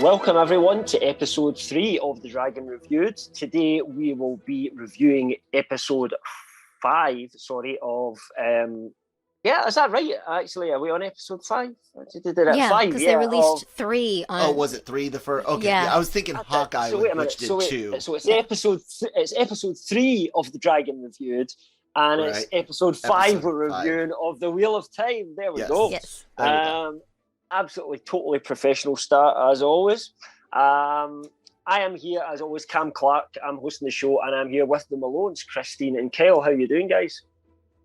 Welcome everyone to episode 3 of the Dragon Reviewed. Today we will be reviewing episode 5, of is that right? Actually, are we on episode 5? Yeah, 5, because they released 3 Oh, on. was it 3 the first? Okay, Yeah. yeah, I was thinking Hawkeye, So wait a minute. which did So, 2. so it's Yeah. episode 3 of the Dragon Reviewed, and it's Right. episode 5 Episode we're 5. reviewing of the Wheel of Time. There we Yes. go. Yes. There we go. Absolutely, totally professional start as always. I am here as always, Cam Clark. I'm hosting the show, and I'm here with the Malones, Christine and Kyle. How you doing, guys?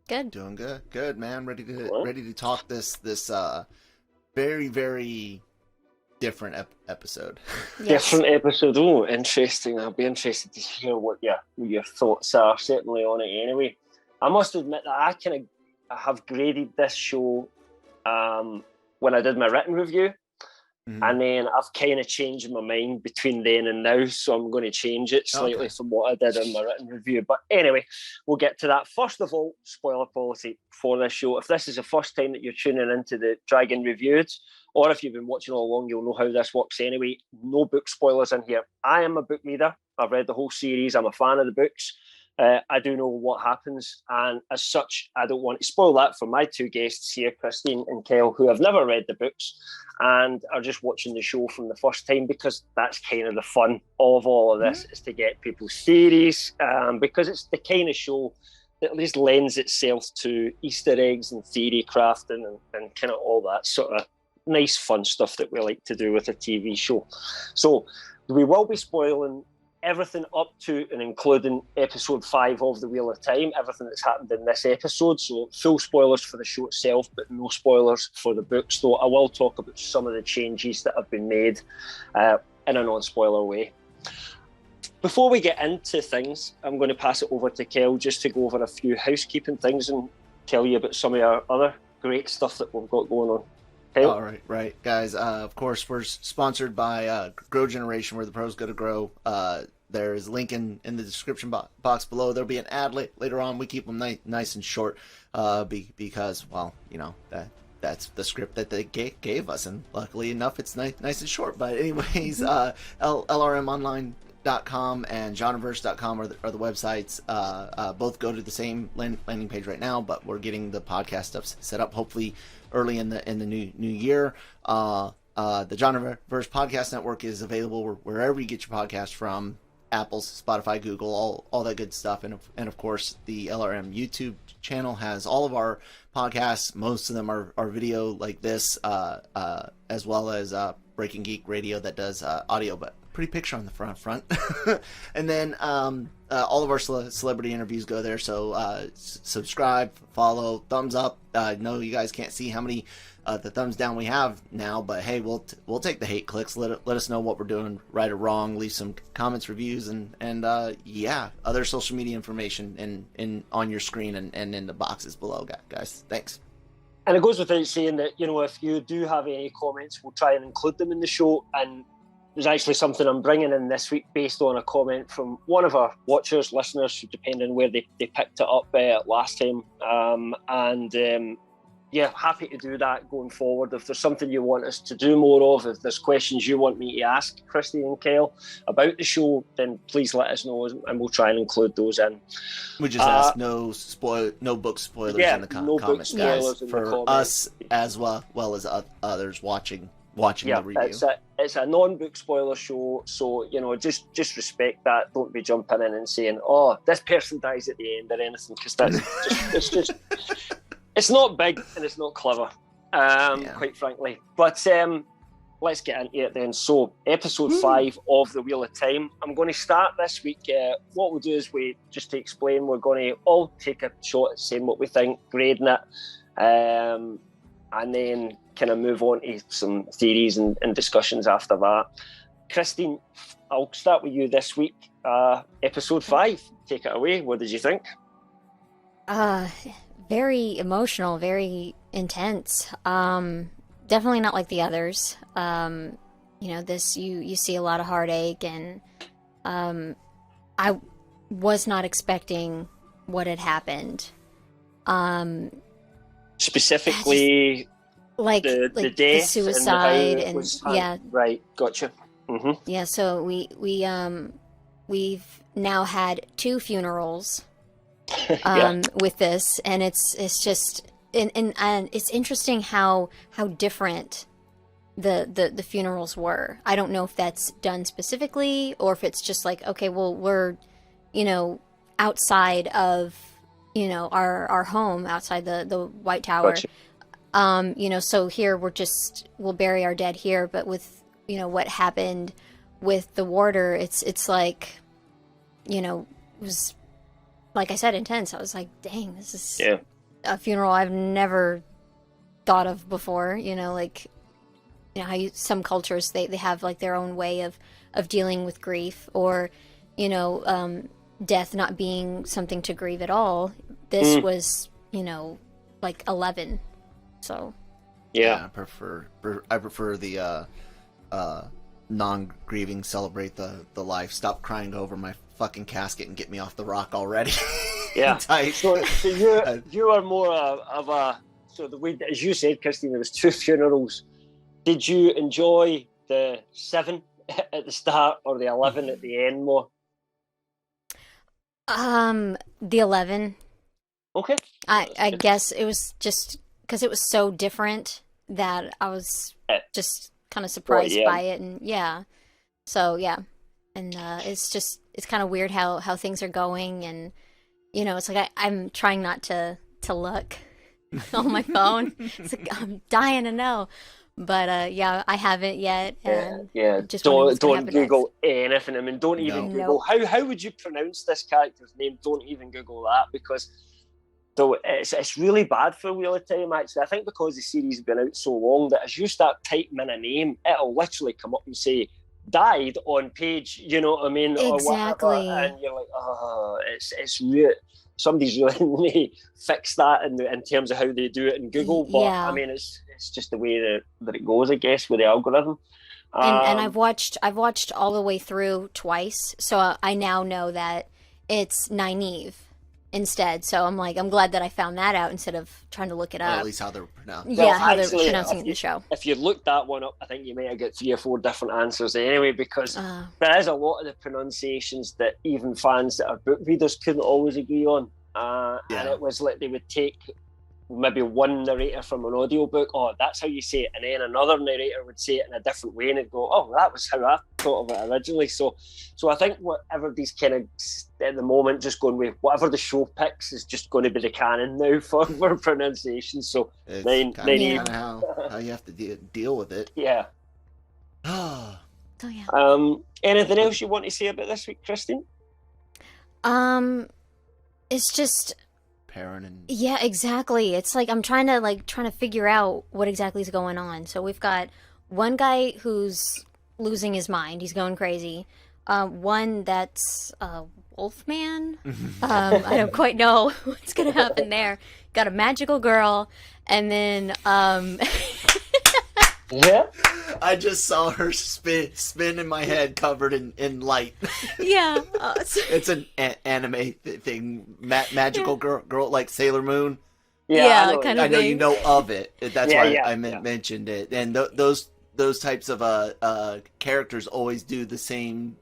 Good. Doing good, man. Ready Well. to talk this very, very different episode. Yes. Different episode. Oh, interesting. I'll be interested to hear what your thoughts are. Certainly on it. Anyway, I must admit that I have graded this show when I did my written review. And then I've kind of changed my mind between then and now, so I'm going to change it slightly from what I did in my written review. But anyway, we'll get to that. First of all, spoiler policy for this show. If this is the first time that you're tuning into the Dragon Reviewed, or if you've been watching all along, you'll know how this works anyway. No book spoilers in here. I am a book reader. I've read the whole series. I'm a fan of the books. I do know what happens, and as such, I don't want to spoil that for my two guests here, Christine and Kyle, who have never read the books and are just watching the show from the first time, because that's kind of the fun of all of this, is to get people's theories, because it's the kind of show that at least lends itself to Easter eggs and theory crafting and kind of all that sort of nice fun stuff that we like to do with a TV show. So we will be spoiling everything up to and including episode 5 of The Wheel of Time, everything that's happened in this episode. So full spoilers for the show itself, but no spoilers for the books, though I will talk about some of the changes that have been made in a non-spoiler way. Before we get into things, I'm going to pass it over to Kel just to go over a few housekeeping things and tell you about some of our other great stuff that we've got going on. Kel? All right, guys. Of course, we're sponsored by Grow Generation, where the pros go to grow. There is a link in the description box below. There'll be an ad later on. We keep them nice and short because, well, you know, that's the script that they gave us, and luckily enough, it's nice and short. But anyways, LRMonline.com and Genreverse.com are the websites. Both go to the same landing page right now, but we're getting the podcast stuff set up hopefully early in the new year. The Genreverse Podcast Network is available wherever you get your podcast from. Apple, Spotify, Google, all that good stuff. And of course, the LRM YouTube channel has all of our podcasts. Most of them are video like this, as well as Breaking Geek Radio that does audio, but pretty picture on the front. And then all of our celebrity interviews go there. So subscribe, follow, thumbs up. I know you guys can't see how many the thumbs down we have now, but hey, we'll take the hate clicks. Let us know what we're doing right or wrong. Leave some comments, reviews, and other social media information in on your screen and in the boxes below, guys. Thanks. And it goes without saying that, you know, if you do have any comments, we'll try and include them in the show. And there's actually something I'm bringing in this week based on a comment from one of our watchers, listeners, depending on where they picked it up last time. Yeah, happy to do that going forward. If there's something you want us to do more of, if there's questions you want me to ask Christy and Kyle about the show, then please let us know, and we'll try and include those in. We just ask no book spoilers in the comments, guys, for us as well as others watching the review. It's a non-book spoiler show, so you know, just respect that. Don't be jumping in and saying, "Oh, this person dies at the end" or anything, because that's it's not big and it's not clever, quite frankly. But let's get into it then. So, episode 5 of The Wheel of Time. I'm going to start this week. What we'll do is just to explain, we're going to all take a shot at saying what we think, grading it, and then kind of move on to some theories and discussions after that. Christine, I'll start with you this week. Episode 5, take it away. What did you think? Very emotional, very intense. Definitely not like the others. This you see a lot of heartache, and I was not expecting what had happened. Specifically, like the the death suicide and how it and was yeah, right, gotcha. yeah. So we've now had 2 funerals Yeah, with this, and it's just and it's interesting how different the funerals were. I don't know if that's done specifically or if it's just like, okay, well, we're, you know, outside of, you know, our home, outside the White Tower. gotcha. You know, so here we'll bury our dead here, but with, you know, what happened with the warder, it's like, you know, it was, like I said, intense. I was like, dang, this is Yeah, a funeral I've never thought of before, you know, like, you know how some cultures they have like their own way of dealing with grief, or, you know, death not being something to grieve at all. This was, you know, like 11. So yeah. I prefer the non-grieving, celebrate the life, stop crying over my fucking casket and get me off the rock already. Yeah. Type. So you are more of a, so the way, as you said, Christine, there was 2 funerals. Did you enjoy the 7 at the start or the 11 at the end more? the 11. Okay. I guess it was just because it was so different that I was just kind of surprised by it, and yeah. So yeah, and it's kind of weird how things are going, and you know, it's like I'm trying not to look on my phone. It's like I'm dying to know, but yeah, I haven't yet, and just don't next. Google anything. I mean, don't even Google how would you pronounce this character's name? Don't even Google that, because so it's really bad for a wheel of time, actually. I think because the series has been out so long that as you start typing in a name, it'll literally come up and say died on page, you know what I mean, Exactly. or whatever, and you're like, oh, it's real. Somebody's really need to fix that in terms of how they do it in Google. But I mean, it's just the way that it goes, I guess, with the algorithm. And I've watched all the way through twice, so I now know that it's Nynaeve instead. So I'm glad that I found that out instead of trying to look it up. Or at least how they're pronounced. Yeah, how they're pronouncing the show. If you looked that one up, I think you might have got 3 or 4 different answers anyway, because there is a lot of the pronunciations that even fans that are book readers couldn't always agree on. And it was like they would take maybe one narrator from an audiobook, oh, that's how you say it, and then another narrator would say it in a different way, and it'd go, oh, that was how I thought of it originally. So I think whatever these kind of, at the moment, just going with whatever the show picks is just going to be the canon now for pronunciation. So it's kind of how you have to deal with it. Yeah. Oh yeah. Anything else you want to say about this week, Christine? It's just Paran and yeah, exactly. It's like I'm trying to figure out what exactly is going on. So we've got one guy who's losing his mind; he's going crazy. One that's Wolfman. I don't quite know what's gonna happen there. Got a magical girl, and then yeah. I just saw her spin in my head, covered in light. Yeah, it's an anime thing. Magical girl like Sailor Moon. Yeah, kind of. I know you know of it. That's why I mentioned it. And those types of characters always do the same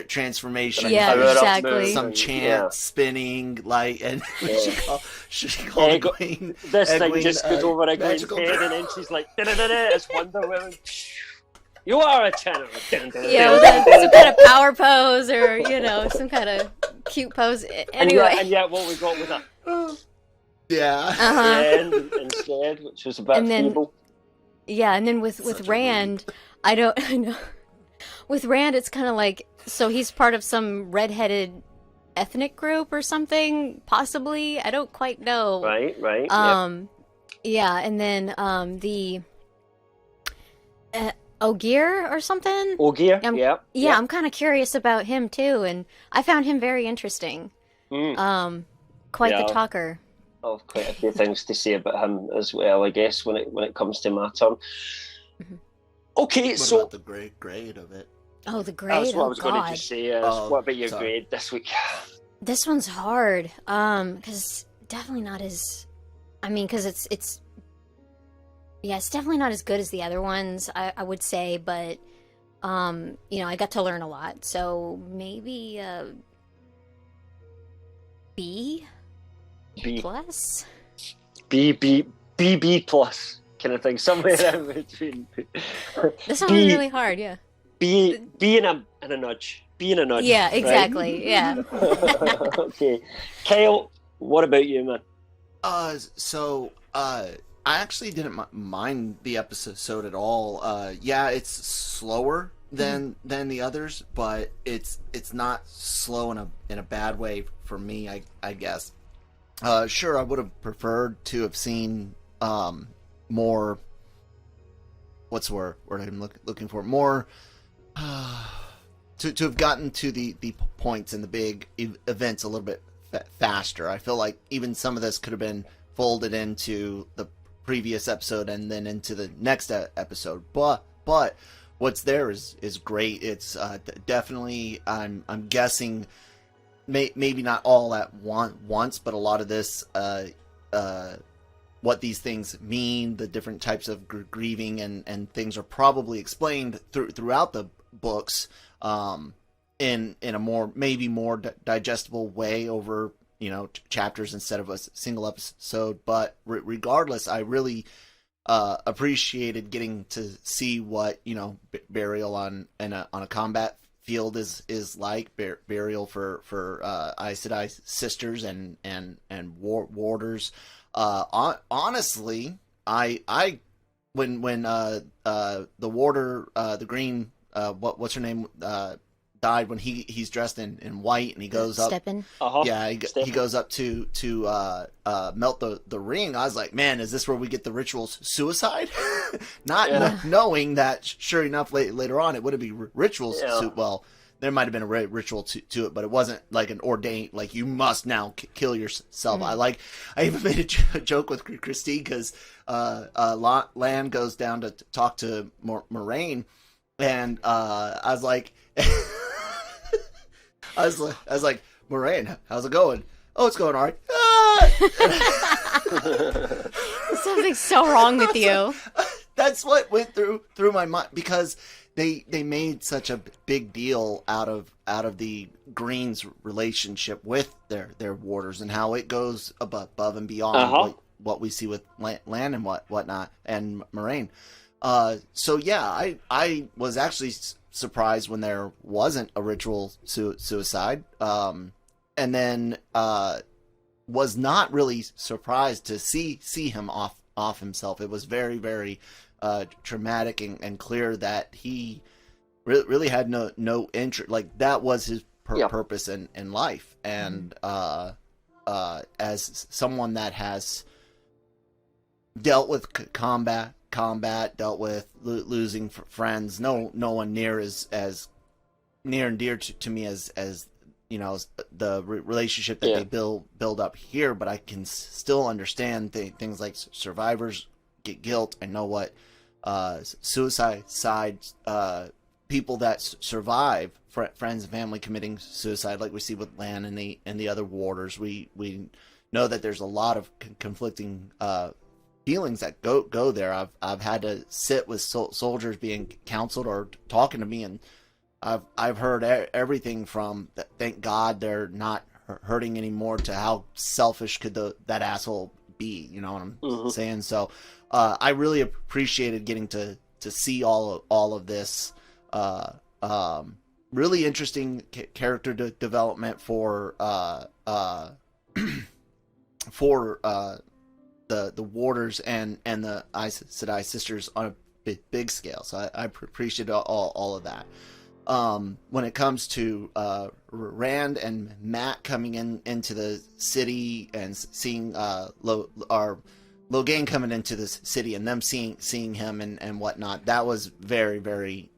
transformation. Yeah, exactly. Some chant, spinning, light, and she called Egwene. This thing just goes over Egwene's head, and then she's like, it's Wonder Woman. You are a channel. Yeah, some kind of power pose, or some kind of cute pose. Anyway, and yet what we got was a instead, which was a bit feeble. Yeah, and then with Rand, I know. With Rand, it's kind of like, so he's part of some redheaded ethnic group or something, possibly. I don't quite know. Right. Yeah, and then the Ogier or something. Ogier, yeah. I'm kind of curious about him too, and I found him very interesting. Quite the talker. Oh, quite a few things to say about him as well, I guess, when it comes to my turn. Okay, what about the grade of it? Oh, the grade. That's what I was going to just say. What about your grade this week? This one's hard. Because definitely not as. I mean, because it's Yeah, it's definitely not as good as the other ones, I would say, but I got to learn a lot. So maybe B B plus. B plus kind of thing, somewhere in between. This one was B really hard. Yeah. B and a nudge. B and a nudge. Yeah. right? Exactly. Yeah. Okay, Kyle, what about you, man? I actually didn't mind the episode at all. Yeah, it's slower than the others, but it's not slow in a bad way for me, I guess. Sure, I would have preferred to have seen more. What's the word I'm looking for? More to have gotten to the points and the big events a little bit faster. I feel like even some of this could have been folded into the previous episode and then into the next episode. But what's there is great. It's definitely, I'm guessing, maybe not all at once, but a lot of this, what these things mean, the different types of grieving and things are probably explained throughout the books, in a more digestible way over chapters instead of a single episode. But regardless, I really appreciated getting to see what burial on a combat field is like. Burial for Aes Sedai sisters and warders. Honestly, I when the warder, the green, what's her name, died, when he's dressed in white and he goes up. Steppen. Yeah, he goes up to melt the ring. I was like, man, is this where we get the ritual suicide? Not knowing that, sure enough, later on it would be ritual. Well, there might have been a ritual to it, but it wasn't like an ordained, like you must now kill yourself. I even made a joke with Christine because Lan goes down to talk to Moraine, and I was like. I was like, Moraine, how's it going? Oh, it's going all right. Something's so wrong with you. That's what went through my mind, because they made such a big deal out of the Greens' relationship with their warders and how it goes above and beyond what we see with Lan and whatnot and Moraine. So yeah, I was actually surprised when there wasn't a ritual suicide, and then was not really surprised to see him off himself. It was very, very traumatic and clear that he really had no interest. Like, that was his purpose in life. And as someone that has dealt with combat, dealt with losing friends, no one near as near and dear to me as the relationship that they build up here. But I can still understand things like survivors get guilt. I know what suicide people that survive, friends and family committing suicide, like we see with Lan and the other warders. We know that there's a lot of conflicting feelings that go there. I've had to sit with soldiers being counseled or talking to me, and I've heard everything from thank God they're not hurting anymore to how selfish could that asshole be. You know what I'm saying? So I really appreciated getting to see all of this. Really interesting character development for the warders and the Aes Sedai sisters on a big scale. So I appreciate all of that. When it comes to Rand and Matt coming into the city and seeing Logain coming into this city and them seeing him and whatnot, that was very, very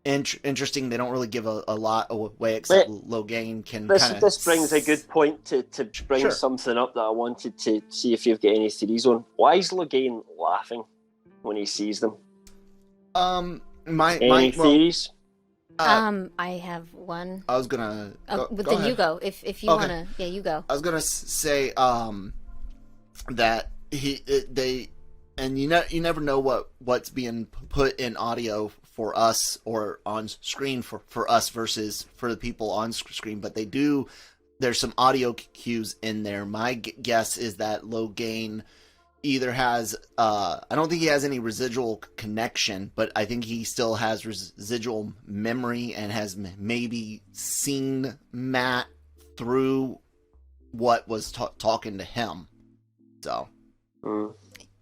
interesting. They don't really give a lot away, except Logain can this brings a good point to bring something up that I wanted to see if you've got any theories on. Why is Logain laughing when he sees them? Any theories? I have one. I was gonna but go then ahead. you go if you wanna. Yeah, you go. I was gonna say that And you never know what's being put in audio for us or on screen for us versus for the people on screen, but there's some audio cues in there. My guess is that Logain either has, I don't think he has any residual connection, but I think he still has residual memory and has maybe seen Matt through what was talking to him. So.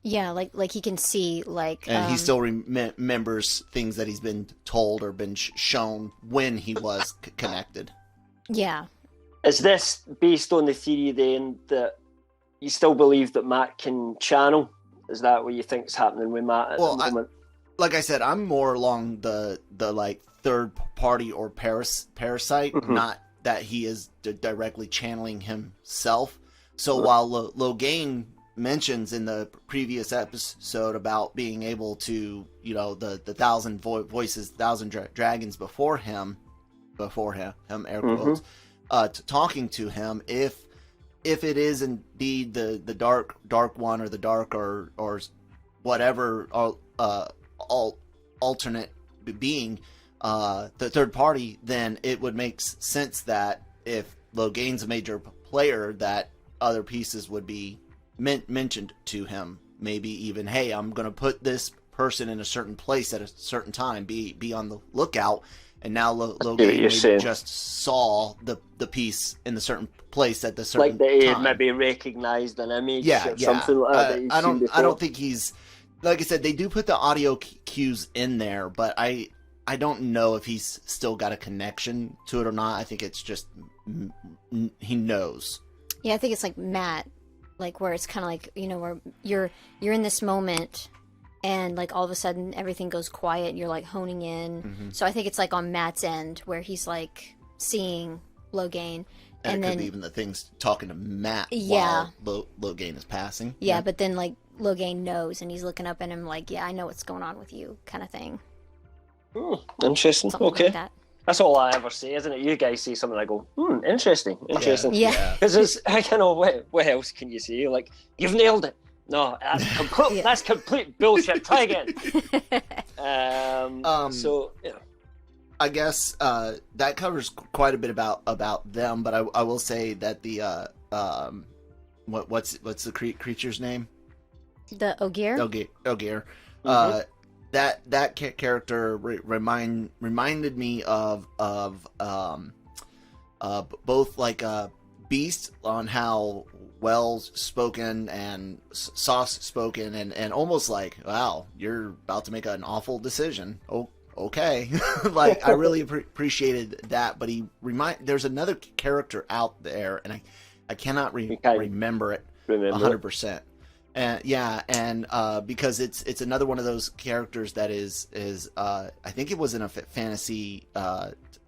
Yeah, like he can see, like... And he still remembers things that he's been told or been shown when he was connected. Yeah. Is this based on the theory, then, that you still believe that Matt can channel? Is that what you think is happening with Matt at the moment? Like I said, I'm more along the like, third party or parasite, not that he is directly channeling himself. So while Logain mentions in the previous episode about being able to, the 1,000 voices, 1,000 dragons before him, air quotes, talking to him, if it is indeed the dark one or the dark or whatever alternate being, the third party, then it would make sense that if Logain's a major player, that other pieces would be mentioned to him. Maybe even, hey, I'm going to put this person in a certain place at a certain time. Be on the lookout. And now Logain just saw the piece in the certain place at the certain like they time. Maybe recognized an image or something like that. I don't think he's, like I said, they do put the audio cues in there, but I don't know if he's still got a connection to it or not. I think it's just he knows. Yeah, I think it's like Matt, like where it's kind of like, where you're in this moment and like all of a sudden everything goes quiet and you're like honing in. So I think it's like on Matt's end where he's like seeing Logain. And it could be even the things talking to Matt while Logain is passing. Yeah, but then like Logain knows and he's looking up at him like, yeah, I know what's going on with you, kind of thing. Interesting. Something okay. Like that. That's all I ever say, isn't it? You guys say something, I go, interesting. Yeah. Because I don't know, what else can you say? Like, you've nailed it. No, that's complete bullshit. Try again. So, yeah. I guess that covers quite a bit about them, but I will say that the what's the creature's name? The Ogier. Ogier. That character reminded me of both like Beast on how well spoken and soft spoken and almost like, wow, you're about to make an awful decision. Oh, okay. Like I really appreciated that, but there's another character out there, and I cannot remember it 100%. And because it's another one of those characters that is I think it was in a fantasy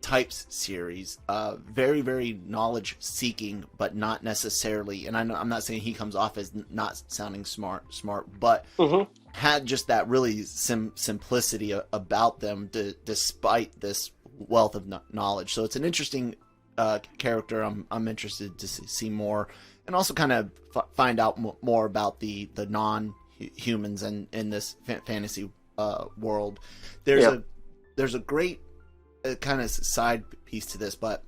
types series, very, very knowledge seeking, but not necessarily. And I'm not saying he comes off as not sounding smart, but had just that really simplicity about them, despite this wealth of knowledge. So it's an interesting character. I'm interested to see more. And also kind of find out more about the non-humans in this fantasy world. There's a great kind of side piece to this, but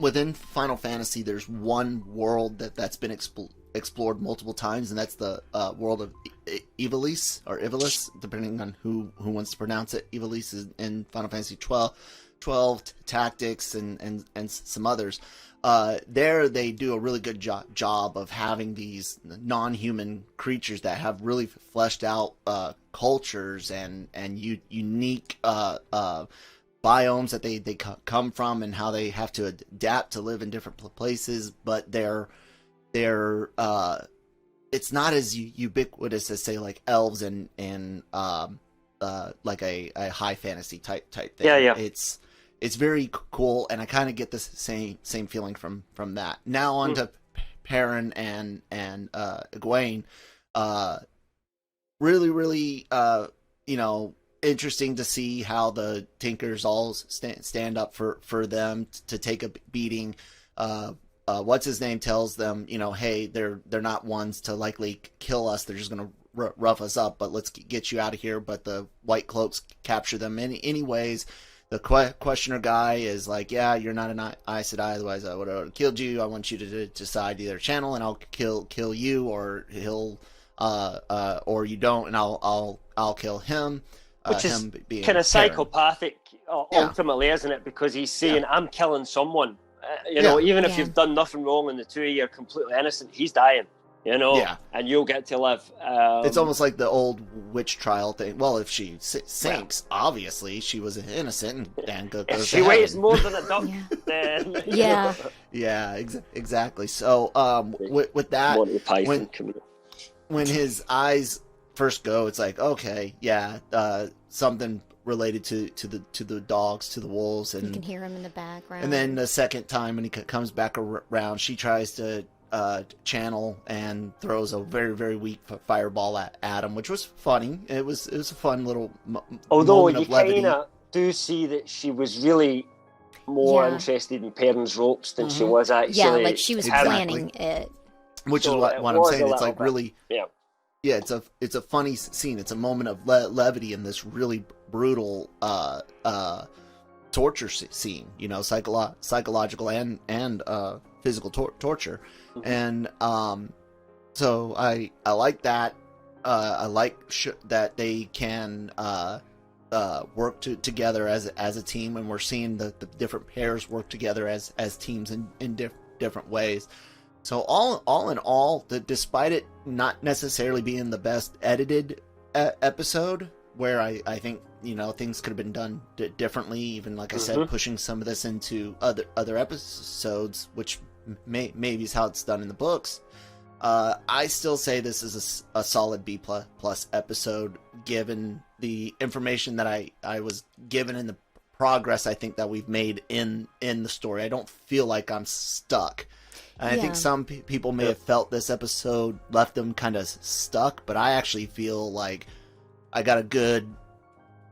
within Final Fantasy, there's one world that's been explored multiple times, and that's the world of Ivalice, or Ivalice, depending on who wants to pronounce it. Ivalice is in Final Fantasy 12 Tactics, and some others. There they do a really good job of having these non-human creatures that have really fleshed out cultures and unique biomes that they come from, and how they have to adapt to live in different places. But they're it's not as ubiquitous as, say, like elves and like a high fantasy type thing. Yeah. It's very cool, and I kind of get the same feeling from that. Now on to Padan and Egwene. Really, interesting to see how the Tinkers all stand up for them to take a beating. What's his name tells them, hey, they're not ones to likely kill us. They're just gonna rough us up, but let's get you out of here. But the White Cloaks capture them anyways. The questioner guy is like, yeah, you're not an Aes Sedai, otherwise I would have killed you. I want you to decide either channel and I'll kill you, or he'll or you don't and I'll kill him. Which is him being kind of psychopathic, ultimately, yeah. isn't it? Because he's saying, I'm killing someone. You know, even if you've done nothing wrong and the two of you are completely innocent, he's dying. You know, and you'll get to live. It's almost like the old witch trial thing. Well, if she sinks, obviously she was innocent and goes if she weighs more than a duck, then exactly. So, with that, when his eyes first go, it's like, okay, something related to the dogs, to the wolves, and you can hear him in the background. And then the second time when he comes back around, she tries to channel and throws a very, very weak fireball at him, which was funny. It was a fun little although moment you of levity. Kind of do see that she was really more interested in Padan's ropes than she was actually. Like she was planning it. Which is what I'm saying. It's like really, it's a funny scene. It's a moment of levity in this really brutal torture scene. You know, psychological and physical torture. And so I like that. I like that they can work together as a team, and we're seeing the different pairs work together as teams in different ways. So all in all, despite it not necessarily being the best edited episode, where I think, you know, things could have been done differently, even like I said, pushing some of this into other episodes, which maybe is how it's done in the books. I still say this is a solid B plus episode, given the information that I was given in the progress I think that we've made in the story. I don't feel like I'm stuck. And I think some people may have felt this episode left them kind of stuck, but I actually feel like I got a good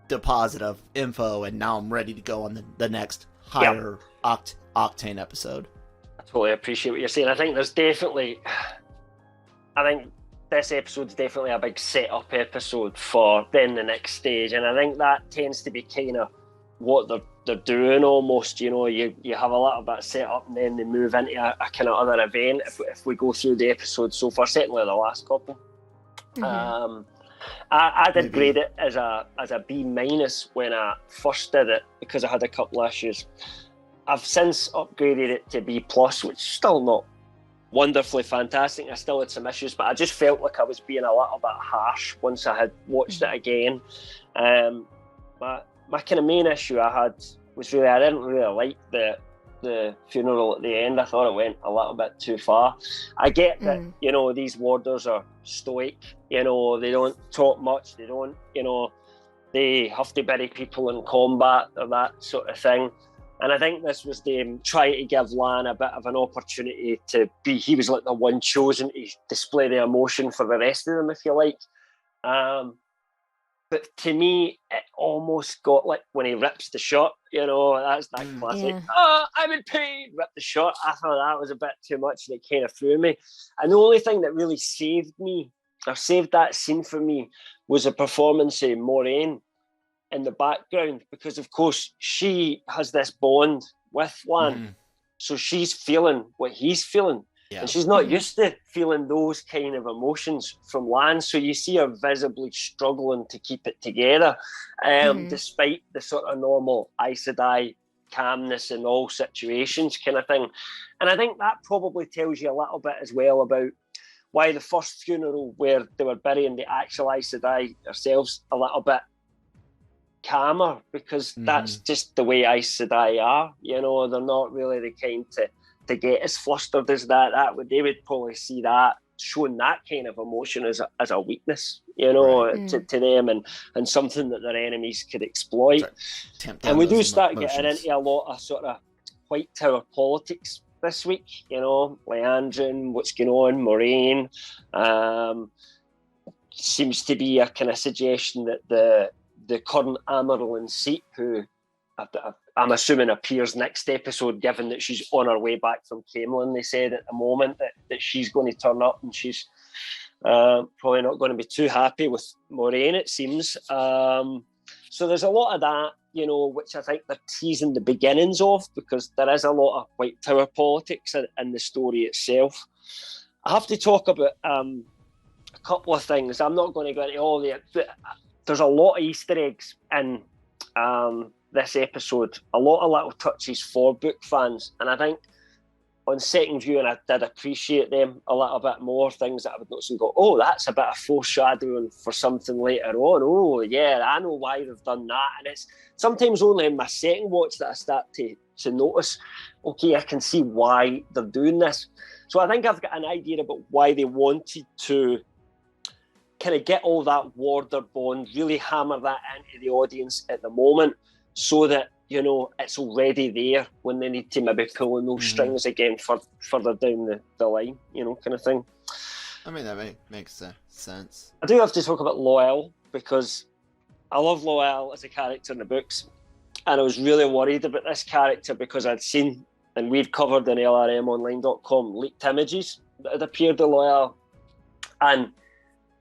deposit of info, and now I'm ready to go on the next higher octane episode. I totally appreciate what you're saying. I think this episode's definitely a big setup episode for then the next stage, and I think that tends to be kind of what they're doing almost. You know, you have a little bit set up and then they move into a kind of other event if we go through the episode so far, certainly the last couple. I did grade it as a B- when I first did it, because I had a couple issues. I've since upgraded it to B+, which is still not wonderfully fantastic. I still had some issues, but I just felt like I was being a little bit harsh once I had watched it again. My kind of main issue I had was really, I didn't really like the funeral at the end. I thought it went a little bit too far. I get that, you know, these warders are stoic, you know, they don't talk much, they don't, you know, they have to bury people in combat or that sort of thing. And I think this was them trying to give Lan a bit of an opportunity to be, he was like the one chosen to display the emotion for the rest of them, if you like. But to me, it almost got like when he rips the shot, you know, that's that classic, I'm in pain, rip the shot. I thought that was a bit too much and it kind of threw me. And the only thing that really saved that scene for me was a performance of Moraine in the background, because of course she has this bond with Lan. So she's feeling what he's feeling. Yeah. And she's not used to feeling those kind of emotions from Lan, so you see her visibly struggling to keep it together, despite the sort of normal Aes Sedai calmness in all situations kind of thing. And I think that probably tells you a little bit as well about why the first funeral, where they were burying the actual Aes Sedai themselves, a little bit calmer, because that's just the way Aes Sedai are. You know, they're not really the kind to get as flustered as that. They would probably see that, showing that kind of emotion as a weakness, you know, to them, and something that their enemies could exploit. And we do start getting into a lot of sort of White Tower politics this week, you know, Leandrin, what's going on, Moraine. Seems to be a kind of suggestion that the current Amarylline seat, who I'm assuming appears next episode, given that she's on her way back from Camelin. They said at the moment that she's going to turn up, and she's Probably not going to be too happy with Moraine, it seems. So there's a lot of that, you know, which I think they're teasing the beginnings of, because there is a lot of White Tower politics in the story itself. I have to talk about a couple of things. I'm not going to go into all the... There's a lot of Easter eggs in this episode, a lot of little touches for book fans, and I think on second viewing I did appreciate them a little bit more, things that I would notice and go, oh, that's a bit of foreshadowing for something later on. Oh yeah, I know why they've done that. And it's sometimes only in my second watch that I start to notice, okay, I can see why they're doing this. So I think I've got an idea about why they wanted to kind of get all that Warder bond, really hammer that into the audience at the moment, so that, you know, it's already there when they need to maybe pull on those strings again further down the line, you know, kind of thing. I mean, that makes sense. I do have to talk about Loial, because I love Loial as a character in the books, and I was really worried about this character because I'd seen, and we'd covered in LRMonline.com, leaked images that had appeared of Loial, and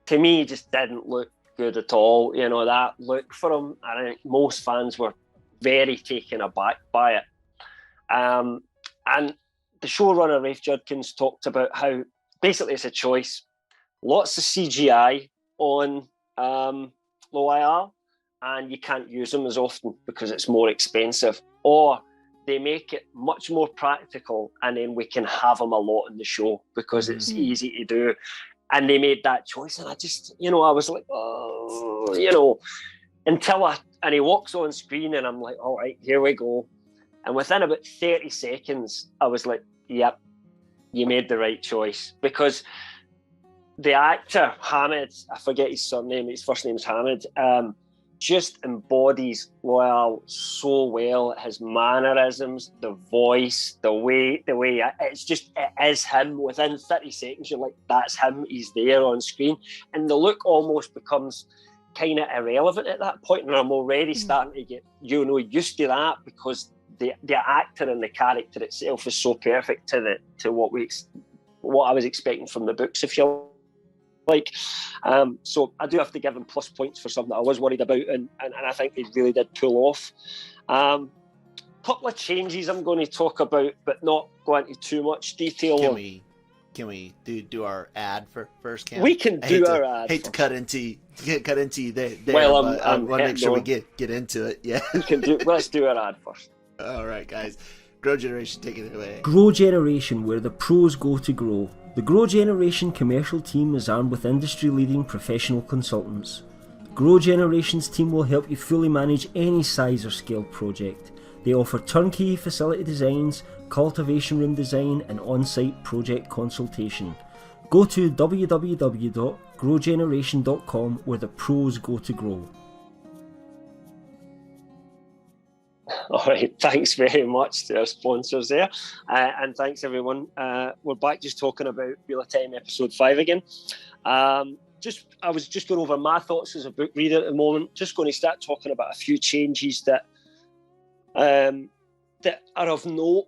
to me, it just didn't look good at all. You know, that look for him, I think most fans were very taken aback by it. And the showrunner, Rafe Judkins, talked about how basically it's a choice. Lots of CGI on Loial, and you can't use them as often because it's more expensive. Or they make it much more practical, and then we can have them a lot in the show because it's easy to do. And they made that choice, and I just, you know, I was like, oh, you know, and he walks on screen, and I'm like, all right, here we go. And within about 30 seconds, I was like, yep, you made the right choice. Because the actor, Hamid, I forget his surname, his first name's Hamid, just embodies Loial so well. His mannerisms, the voice, the way it's just, it is him. Within 30 seconds, you're like, that's him, he's there on screen. And the look almost becomes kind of irrelevant at that point, and I'm already starting to get, you know, used to that, because the actor and the character itself is so perfect to what I was expecting from the books, if you like. So I do have to give him plus points for something that I was worried about, and I think they really did pull off. Couple of changes I'm going to talk about, but not go into too much detail. Can we do our ad first, Cam? We can do our ad. Hate to cut into there. Well, I want to make sure we get into it. Yeah. Let's do our ad first. All right, guys. Grow Generation, take it away. Grow Generation, where the pros go to grow. The Grow Generation commercial team is armed with industry-leading professional consultants. Grow Generation's team will help you fully manage any size or scale project. They offer turnkey facility designs, cultivation room design, and on-site project consultation. Go to www.growgeneration.com, where the pros go to grow. All right, thanks very much to our sponsors there, and thanks everyone. We're back just talking about Wheel of Time episode 5 again. I was just going over my thoughts as a book reader at the moment. Just going to start talking about a few changes that are of note,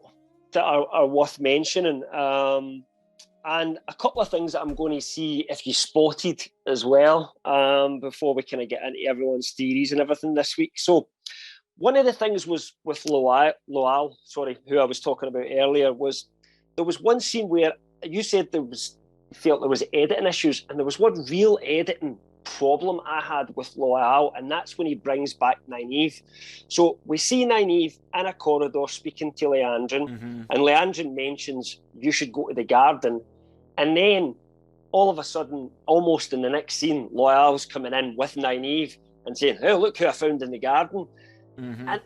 that are worth mentioning, and a couple of things that I'm going to see if you spotted as well, before we kind of get into everyone's theories and everything this week. So one of the things was with Loial, who I was talking about earlier, was there was one scene where you said felt there was editing issues, and there was one real editing problem I had with Loial, and that's when he brings back Nynaeve. So we see Nynaeve in a corridor speaking to Leandrin, and Leandrin mentions you should go to the garden, and then all of a sudden, almost in the next scene, Loial's coming in with Nynaeve and saying, "Oh, look who I found in the garden." And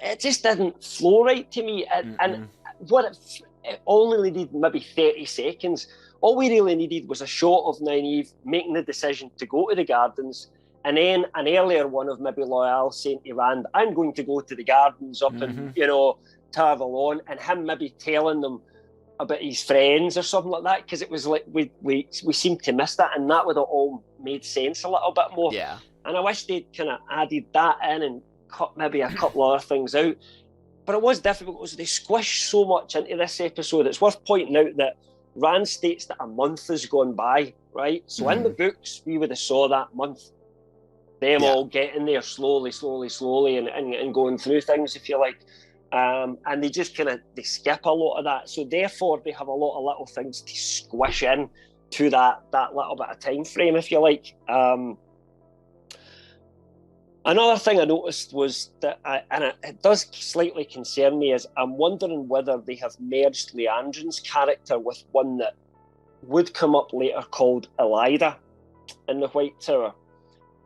it just didn't flow right to me. And what it only needed maybe 30 seconds. All we really needed was a shot of Nynaeve making the decision to go to the gardens, and then an earlier one of maybe Loial saying to Rand, "I'm going to go to the gardens up in, you know, Tarvalon," and him maybe telling them about his friends or something like that, because it was like we seemed to miss that, and that would have all made sense a little bit more. Yeah. And I wish they'd kind of added that in and cut maybe a couple other things out. But it was difficult because they squished so much into this episode. It's worth pointing out that Rand states that a month has gone by, right? So in the books, we would have saw that month. Them all getting there slowly, and going through things, if you like. And they just they skip a lot of that. So therefore, they have a lot of little things to squish in to that little bit of time frame, if you like. Another thing I noticed was that, it does slightly concern me, is I'm wondering whether they have merged Leandrin's character with one that would come up later called Elida in the White Tower.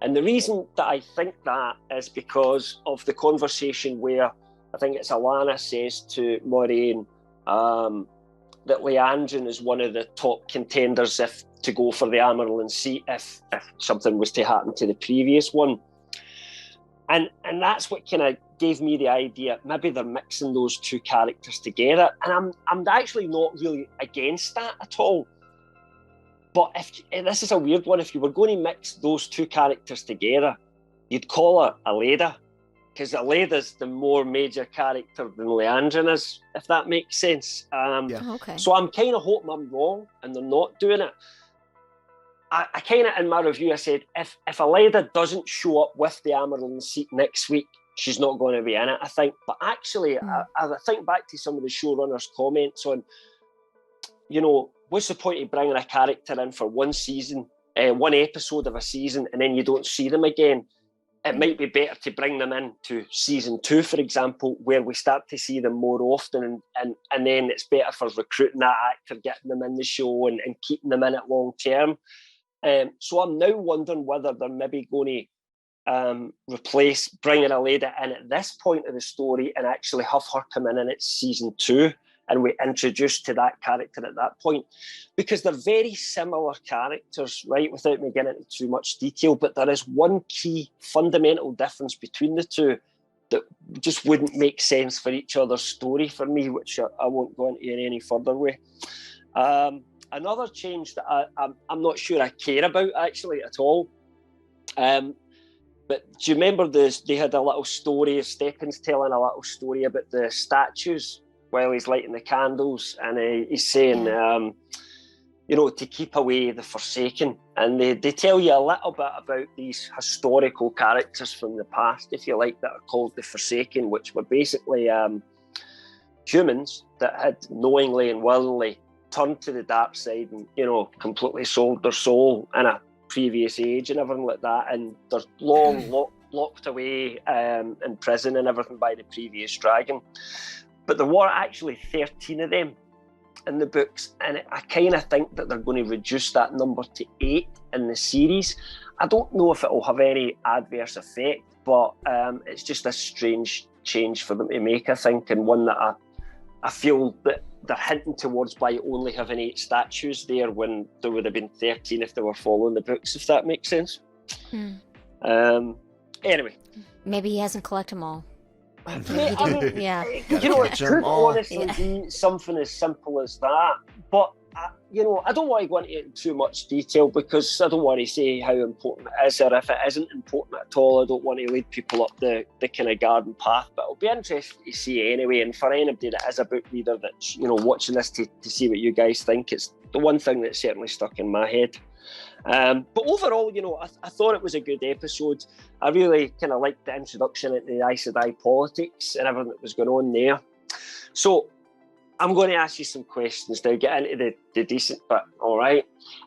And the reason that I think that is because of the conversation where I think it's Alana says to Moiraine that Leandrin is one of the top contenders to go for the Amerlin seat if something was to happen to the previous one. And that's what kind of gave me the idea, maybe they're mixing those two characters together. And I'm actually not really against that at all. But and this is a weird one, if you were going to mix those two characters together, you'd call her Elida, because Elida's the more major character than Leandrin is, if that makes sense. Okay. So I'm kind of hoping I'm wrong and they're not doing it. I kind of, in my review, I said, if Elida doesn't show up with the Amerlin seat next week, she's not going to be in it, I think. But actually, I think back to some of the showrunners' comments on, what's the point of bringing a character in for one season, one episode of a season, and then you don't see them again? It might be better to bring them into season 2, for example, where we start to see them more often, and then it's better for recruiting that actor, getting them in the show and keeping them in it long term. So I'm now wondering whether they're maybe going to replace bringing Elida in at this point of the story and actually have her come in at season 2, and we introduced to that character at that point, because they're very similar characters, right? Without me getting into too much detail, but there is one key fundamental difference between the two that just wouldn't make sense for each other's story for me, which I won't go into in any further way. Another change that I'm not sure I care about actually at all. But do you remember they had a little story, Steppen's telling a little story about the statues while he's lighting the candles, and he's saying, to keep away the Forsaken. And they tell you a little bit about these historical characters from the past, if you like, that are called the Forsaken, which were basically humans that had knowingly and willingly turned to the dark side and, completely sold their soul in a previous age and everything like that. And they're long locked away in prison and everything by the previous dragon. But there were actually 13 of them in the books, and I kind of think that they're going to reduce that number to 8 in the series. I don't know if it will have any adverse effect, but it's just a strange change for them to make, I think, and one that I feel that they're hinting towards by only having 8 statues there when there would have been 13 if they were following the books, if that makes sense. Anyway. Maybe he hasn't collected them all. Yeah. It could honestly be something as simple as that. But, I don't want to go into it in too much detail because I don't want to say how important it is, or if it isn't important at all, I don't want to lead people up the kind of garden path. But it'll be interesting to see anyway. And for anybody that is a book reader that's, watching this to see what you guys think, it's the one thing that's certainly stuck in my head. But overall, I thought it was a good episode. I really kind of liked the introduction into the Aes Sedai politics and everything that was going on there. So I'm going to ask you some questions now, get into the decent bit, all right?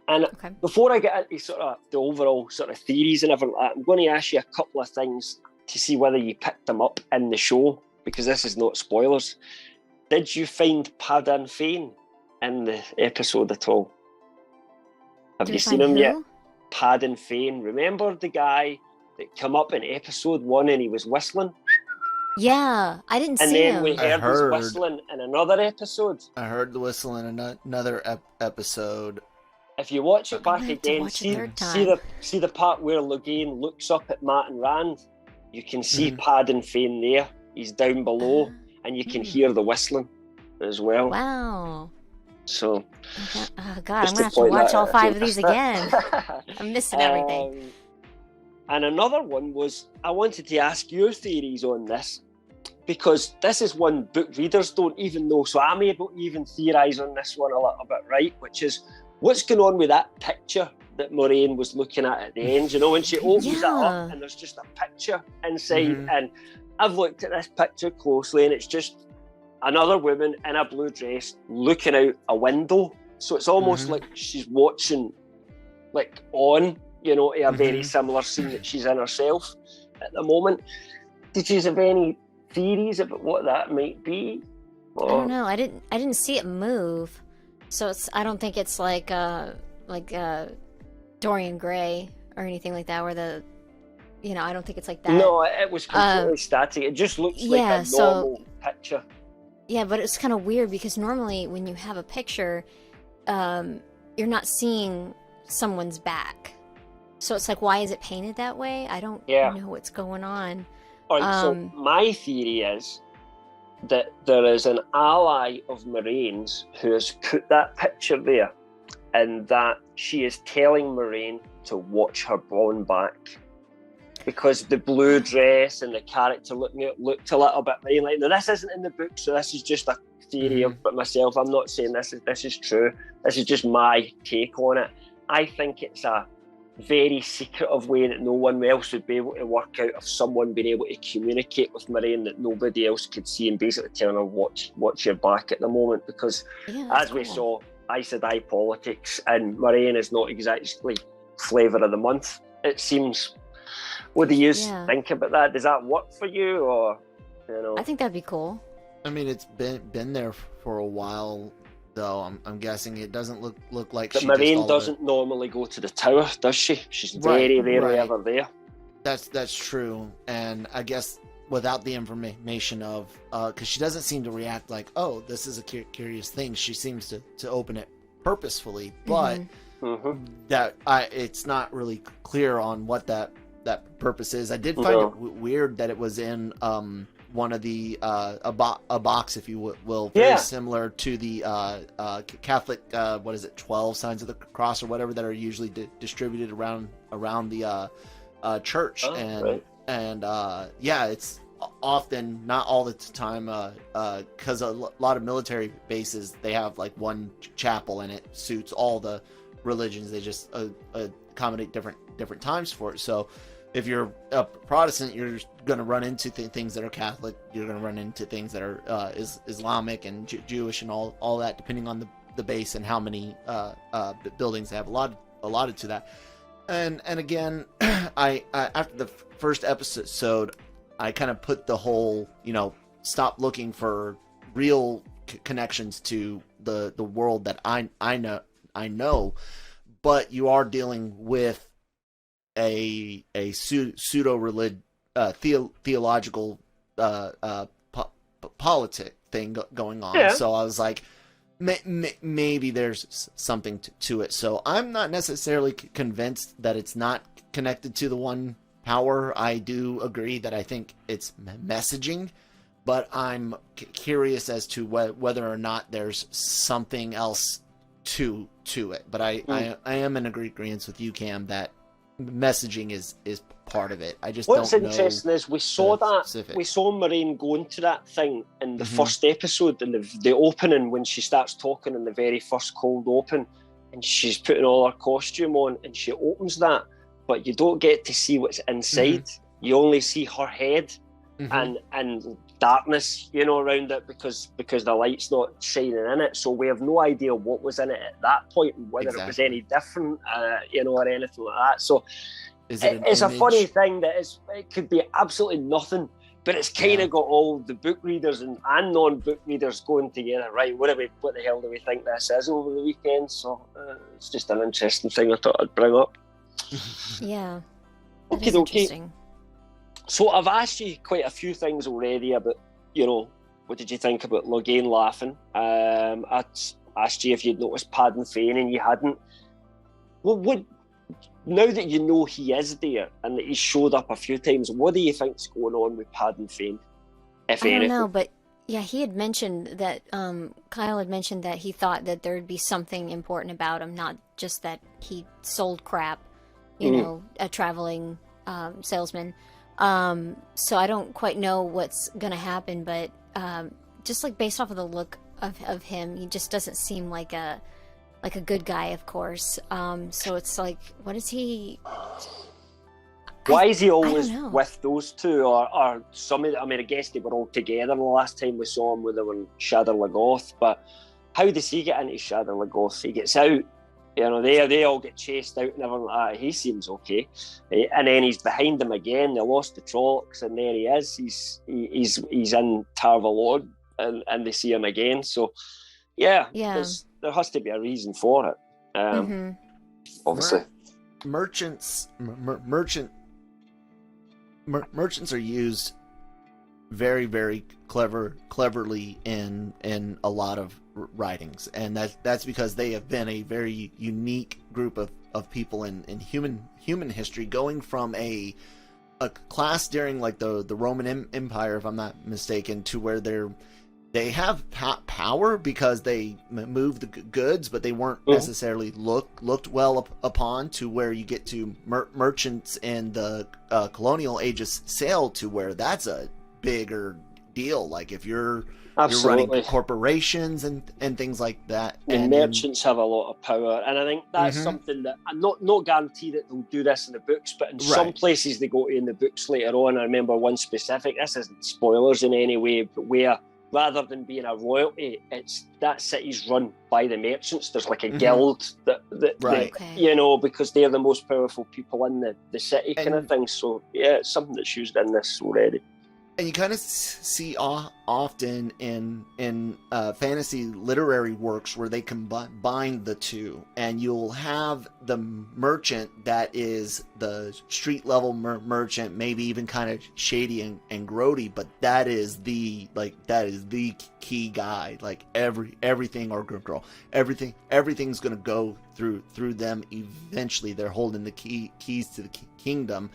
And before I get into sort of the overall sort of theories and everything like that, I'm going to ask you a couple of things to see whether you picked them up in the show, because this is not spoilers. Did you find Padan Fain in the episode at all? Have you seen him yet? Padan Fain. Remember the guy that came up in episode 1 and he was whistling? Yeah, I didn't see him. And then we heard his whistling in another episode. I heard the whistle in another episode. If you watch it back again, see the part where Logain looks up at Matt and Rand. You can see Padan Fain there. He's down below, and you can hear the whistling as well. Wow. So, oh God, I'm gonna have to watch all 5 of these again. I'm missing everything. And another one was, I wanted to ask your theories on this. because this is one book readers don't even know, so I'm able to even theorise on this one a little bit, right? Which is, what's going on with that picture that Moraine was looking at the end? You know, when she opens it up and there's just a picture inside, and I've looked at this picture closely, and it's just another woman in a blue dress looking out a window. So it's almost like she's watching, like, on, you know, a very similar scene that she's in herself at the moment. Did you have any theories about what that might be? Or... I don't know. I didn't see it move, so I don't think it's like Dorian Gray or anything like that, where I don't think it's like that. No, it was completely static. It just looks like a normal picture. Yeah, but it's kind of weird because normally when you have a picture, you're not seeing someone's back. So it's like, why is it painted that way? I don't know what's going on. All right, so my theory is that there is an ally of Moraine's who has put that picture there, and that she is telling Moraine to watch her blonde back. Because the blue dress and the character looked a little bit Moraine like. Now, this isn't in the book, so this is just a theory of myself. I'm not saying this is true. This is just my take on it. I think it's a very secretive way that no one else would be able to work out, of someone being able to communicate with Moraine that nobody else could see, and basically telling her watch your back at the moment. Because as we saw, Aes Sedai politics, and Moraine is not exactly flavour of the month, it seems. What do you think about that? Does that work for you, or I think that'd be cool. I mean, it's been there for a while, though. I'm guessing it doesn't look like. But Moraine doesn't normally go to the tower, does she? She's very rarely ever there. That's true, and I guess without the information of, because she doesn't seem to react like, oh, this is a curious thing. She seems to open it purposefully, but it's not really clear on what that purpose is. I did find it weird that it was in one of the a box, if you will, very similar to the Catholic 12 signs of the cross or whatever that are usually distributed around the church. It's often, not all the time, because a lot of military bases, they have like one chapel and it suits all the religions. They just accommodate different times for it. So if you're a Protestant, you're going to run into things that are Catholic. You're going to run into things that are Islamic and Jewish and all that, depending on the base and how many buildings they have allotted to that. And again, I after the first episode, I kind of put the whole, stop looking for real connections to the world that I know, but you are dealing with a pseudo theological politic thing going on. Yeah. So I was like, maybe there's something to it. So I'm not necessarily convinced that it's not connected to the one power. I do agree that I think it's messaging, but I'm curious as to whether or not there's something else to it. But I am in agreement with you, Cam, that messaging is part of it. I just What's don't know. What's interesting is we saw Moraine going to that thing in the first episode, in the opening, when she starts talking in the very first cold open, and she's putting all her costume on, and she opens that, but you don't get to see what's inside. You only see her head and darkness, around it, because the light's not shining in it. So we have no idea what was in it at that point, and whether it was any different, or anything like that. So it's a funny thing that it could be absolutely nothing, but it's kind of got all the book readers and non-book readers going together. Right, what the hell do we think this is over the weekend? So it's just an interesting thing I thought I'd bring up. Yeah. Okay. So I've asked you quite a few things already about, what did you think about Logain laughing? I asked you if you'd noticed Padan Fain, and you hadn't. Well, now that you know he is there and that he's showed up a few times, what do you think's going on with Padan Fain, if anything? I don't know, but yeah, he had mentioned that, Kyle had mentioned that he thought that there'd be something important about him, not just that he sold crap, a traveling salesman. So I don't quite know what's gonna happen, but just like based off of the look of him, he just doesn't seem like a good guy, of course. So it's like, what is he? Why is he I always don't know. with those two, or some of the, I mean, I guess they were all together the last time we saw him when they were in Shadar Lagoth, but how does he get into Shadar Lagoth? He gets out, they all get chased out and everything like that. He seems okay. And then he's behind them again. They lost the Trollocs, and there he is. He's in Tar Valon, and they see him again. So, yeah. There has to be a reason for it. Obviously. Merchants are used very, very cleverly in a lot of writings, and that's because they have been a very unique group of people in human history, going from a class during like the Roman Empire, if I'm not mistaken, to where they have power because they move the goods, but they weren't necessarily looked well upon, to where you get to merchants in the colonial ages sail, to where that's a bigger deal. Like if you're running corporations and things like that. And merchants have a lot of power, and I think that's something that I'm not guaranteed that they'll do this in the books, but in some places they go to in the books later on. I remember one specific, this isn't spoilers in any way, but where rather than being a royalty, it's that city's run by the merchants. There's like a guild that because they're the most powerful people in the city, kind of thing. So yeah, it's something that's used in this already. And you kind of see often in fantasy literary works where they combine the two, and you'll have the merchant that is the street level merchant, maybe even kind of shady and grody, but that is the key guy. Like everything or girl, everything's gonna go through them eventually. They're holding the keys to the kingdom,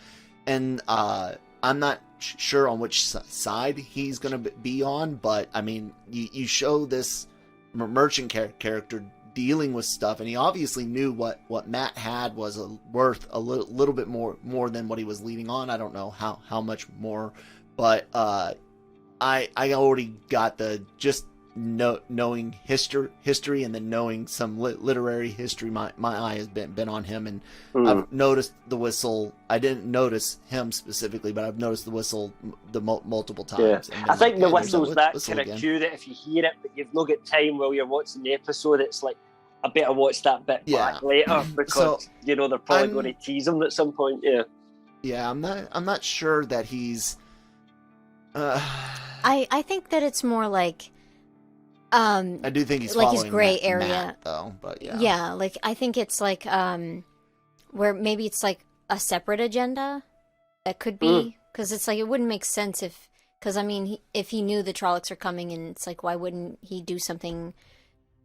and I'm not sure on which side he's going to be on, but I mean, you show this merchant character dealing with stuff, and he obviously knew what Matt had was worth a little bit more than what he was leading on. I don't know how much more, but I already got the just knowing history and then knowing some literary history. My eye has been on him, and I've noticed the whistle. I didn't notice him specifically, but I've noticed the whistle multiple times. Yeah. I think the whistle's that kind of cue that if you hear it but you've not got time while you're watching the episode, it's like I better watch that bit back later, because they're probably going to tease him at some point. I'm not sure that he's I think that it's more like I do think he's like following his gray Matt, area, though. But like I think it's like where maybe it's like a separate agenda that could be, because it's like it wouldn't make sense because I mean if he knew the Trollocs are coming, and it's like, why wouldn't he do something?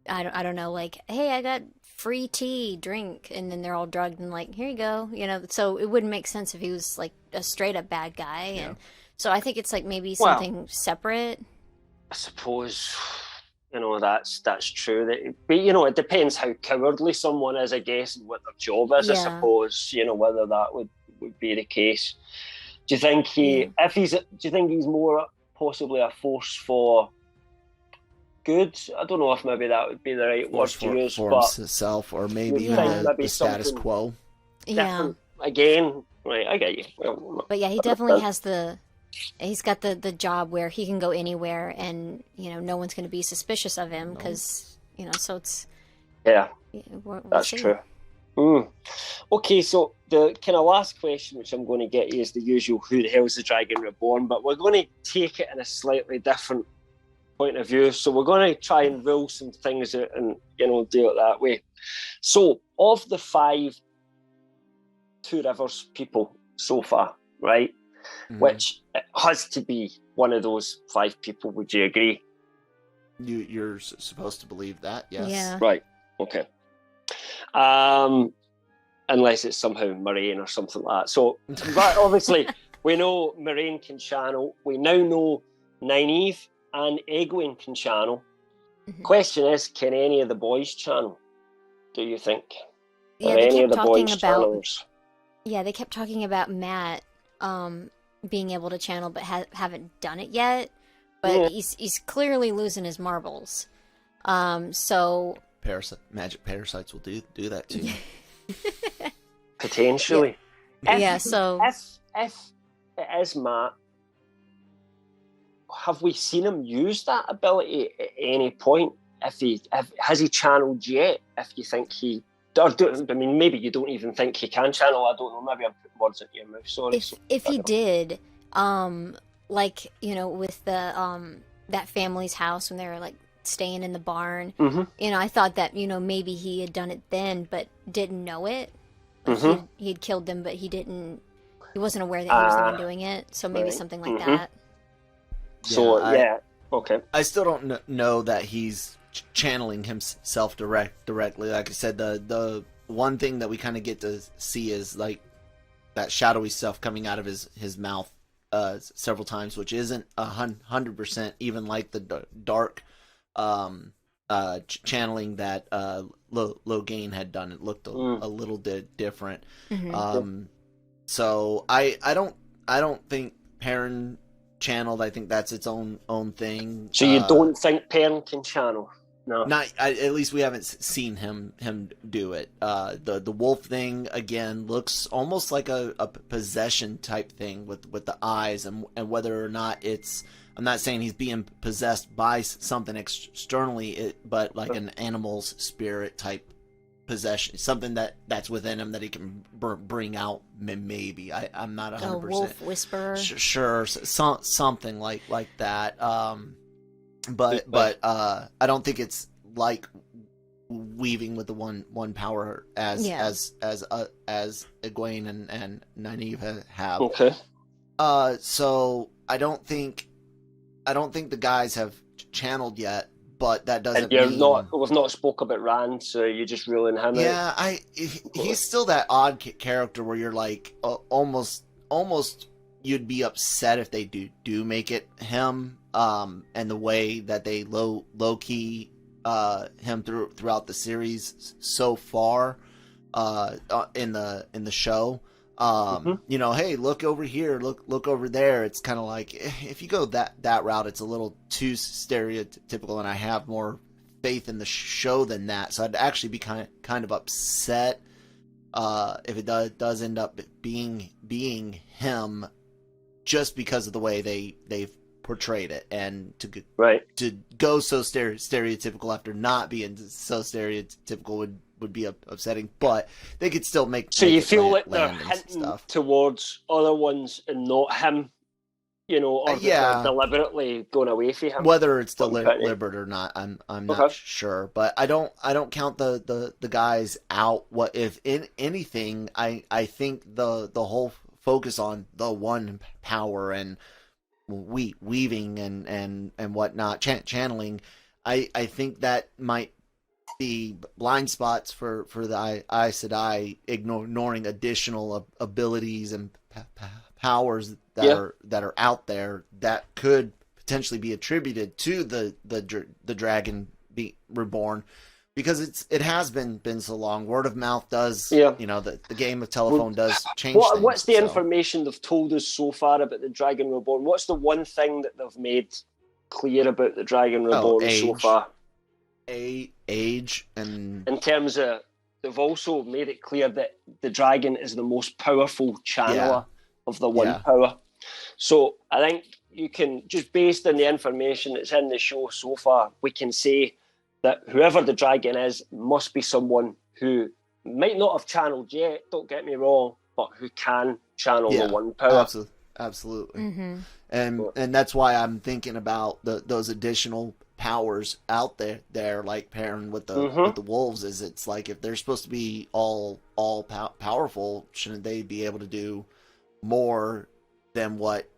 I don't know, like, hey, I got free tea, drink, and then they're all drugged and like, here you go, So it wouldn't make sense if he was like a straight up bad guy, and so I think it's like maybe something separate. I suppose. That's true. But it depends how cowardly someone is, I guess, and what their job is. I suppose whether that would be the case. Do you think do you think he's more possibly a force for good? I don't know if maybe that would be the right word to use, for but himself, or maybe even the status quo. Different. Again, right? I get you. But yeah, he definitely has he's got the job where he can go anywhere, and no one's going to be suspicious of him, because so it's we'll that's see. true. Okay, so the kind of last question which I'm going to get you is the usual, who the hell is the Dragon Reborn, but we're going to take it in a slightly different point of view. So we're going to try and rule some things out and do it that way. So of the 5 Two Rivers people so far, right? Which has to be one of those 5 people. Would you agree? You're supposed to believe that, yes. Yeah. Right. Okay. Unless it's somehow Moraine or something like that. So, but obviously, we know Moraine can channel. We now know Nynaeve and Egwene can channel. Question is, can any of the boys channel? Do you think? Yeah, Are they any of kept the talking boys about. channelers? Yeah, they kept talking about Matt. being able to channel, but haven't done it yet. But he's clearly losing his marbles. So magic parasites will do that too. Potentially. So if it is Matt, have we seen him use that ability at any point? Has he channeled yet? If you think he, I mean, maybe you don't even think he can channel. I don't know. Maybe I'm putting words into your mouth. Sorry. If he did, like, you know, with the that family's house when they were like staying in the barn, you know, I thought that, you know, maybe he had done it then, but didn't know it. Like he had killed them, but he wasn't aware that he was the one doing it. So maybe something like that. So okay. I still don't know that he's channeling himself directly. Like I said, the one thing that we kind of get to see is like that shadowy stuff coming out of his mouth several times, which isn't 100% even like the dark channeling that Logain had done. It looked a little different. So I don't think Padan channeled. I think that's its own thing. So you don't think Padan can channel? No, at least we haven't seen him do it. The wolf thing again looks almost like a possession type thing with the eyes and whether or not it's. I'm not saying he's being possessed by something externally, but like an animal's spirit type possession, something that's within him that he can bring out. Maybe I'm not 100%. A wolf whisperer. Sure, something like that. But I don't think it's like weaving with the one power as Egwene and Nynaeve have. Okay. So I don't think the guys have channeled yet, but that doesn't mean... We've not spoke about Rand, so you're just ruling him out. Yeah, he's still that odd character where you're like, almost you'd be upset if they do make it him, and the way that they low-key him throughout the series so far in the show. You know, hey, look over here, look over there. It's kind of like if you go that route, it's a little too stereotypical, and I have more faith in the show than that. So I'd actually be kind of upset if it does end up being him, just because of the way they've portrayed it, and to go so stereotypical after not being so stereotypical would be upsetting, but they could still make. So you feel like they're hinting towards other ones and not him, you know, or they're deliberately going away from him. Whether it's deliberate or not, I'm not sure, but I don't count the guys out. What if in anything? I think the whole focus on the one power and weaving and whatnot, channeling. I think that might be blind spots for the Aes Sedai, ignoring additional abilities and powers that are out there that could potentially be attributed to the dragon be reborn, because it has been so long. Word of mouth does, you know, the game of telephone does change things. What's the information they've told us so far about the dragon reborn? What's the one thing that they've made clear about the dragon reborn so far? Age, and in terms of, they've also made it clear that the dragon is the most powerful channeler of the one power. So I think you can, just based on the information that's in the show so far, we can say that whoever the dragon is must be someone who might not have channeled yet, don't get me wrong, but who can channel the one power. Absolutely. And that's why I'm thinking about those additional powers out there like Padan with the wolves. Is it's like, if they're supposed to be all powerful, shouldn't they be able to do more than what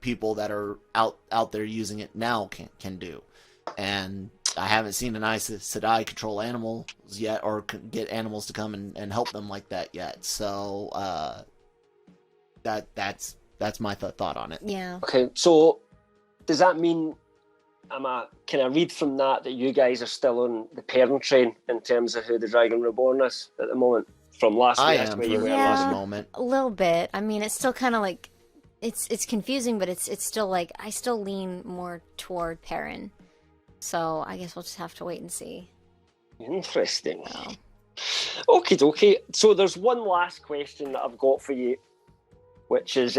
people that are out there using it now can do? And I haven't seen an Aes Sedai control animals yet, or get animals to come and help them like that yet. So that's my thought on it. Yeah. Okay, so does that mean, can I read from that you guys are still on the Padan train in terms of who the Dragon Reborn is at the moment? From last week, last moment. A little bit. I mean, it's still kind of like, it's confusing, but it's still like I still lean more toward Perrin. So I guess we'll just have to wait and see. Interesting. So. Okay. So there's one last question that I've got for you, which is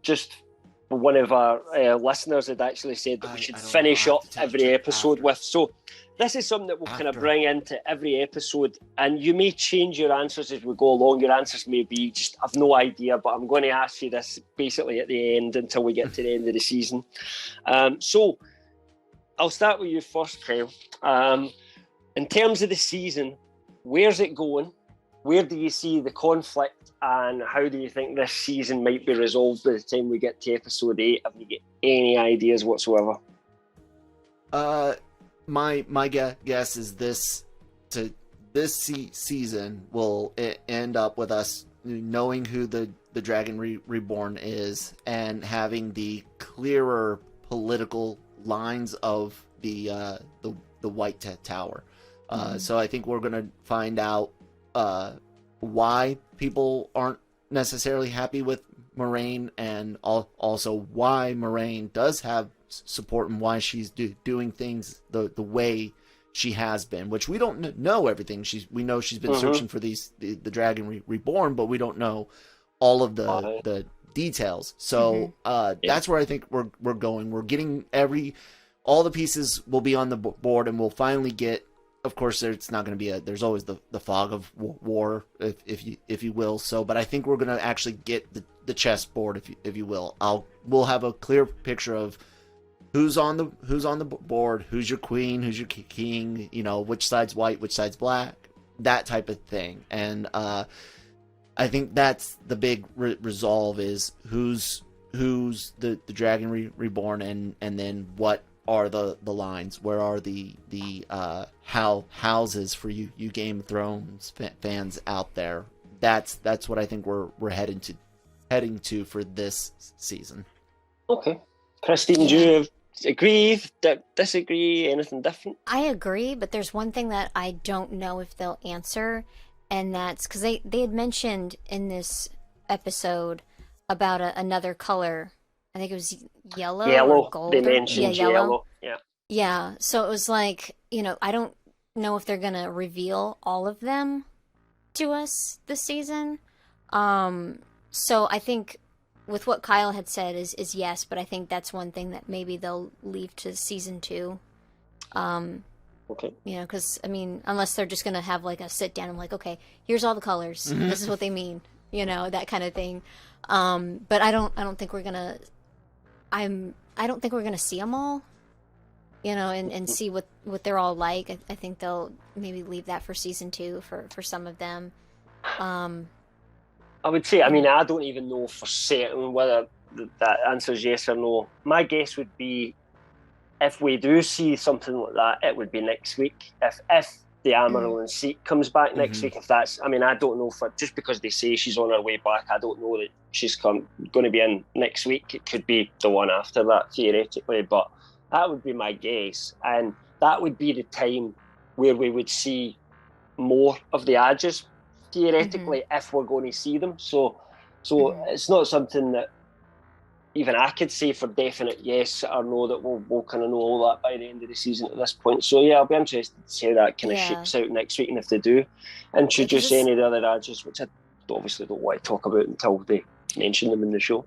just one of our listeners had actually said that we should finish up every episode with. So this is something that we'll kind of bring into every episode, and you may change your answers as we go along. Your answers may be just, I've no idea, but I'm going to ask you this basically at the end until we get to the end of the season. So I'll start with you first, Kyle. In terms of the season, where's it going? Where do you see the conflict, and how do you think this season might be resolved by the time we get to episode 8? Have you got any ideas whatsoever? My guess is this season will end up with us knowing who the Dragon Reborn is and having the clearer political lines of the White Tower. So I think we're gonna find out why people aren't necessarily happy with Moraine, and also why Moraine does have support and why she's doing things the way she has been, which we don't know everything. We know she's been searching for the Dragon Reborn, but we don't know all of the details. So that's where I think we're going. We're getting all the pieces will be on the board, and we'll finally get. Of course, it's not going to be there's always the fog of war, if you will. So, but I think we're going to actually get the chessboard, if you will. We'll have a clear picture of who's on the board, who's your queen, who's your king, which side's white, which side's black, that type of thing. And I think that's the big resolve is who's the Dragon Reborn, and then what are the lines? Where are the houses for you Game of Thrones fans out there? That's what I think we're heading to for this season. Okay, Christine, do you agree? Disagree? Anything different? I agree, but there's one thing that I don't know if they'll answer, and that's because they had mentioned in this episode about another color. I think it was yellow or gold. They mentioned yellow. Yeah. So it was like, I don't know if they're going to reveal all of them to us this season. So I think with what Kyle had said is yes, but I think that's one thing that maybe they'll leave to season 2. Okay. Because, unless they're just going to have like a sit down and like, okay, here's all the colors. This is what they mean, that kind of thing. But I don't think we're going to... I don't think we're gonna see them all, and see what they're all like. I think they'll maybe leave that for season 2 for some of them. I would say, I don't even know for certain whether that answers yes or no. My guess would be, if we do see something like that, it would be next week. If the Amaryllin seat comes back next week, if that's, I don't know, just because they say she's on her way back, I don't know that she's going to be in next week. It could be the one after that, theoretically, but that would be my guess. And that would be the time where we would see more of the Adges, theoretically, if we're going to see them. So it's not something that even I could say for definite yes or no, that we'll kind of know all that by the end of the season at this point. So I'll be interested to see how that kind of shapes out next week, and if they do introduce any of the other Adges, which I obviously don't want to talk about until they mention them in the show.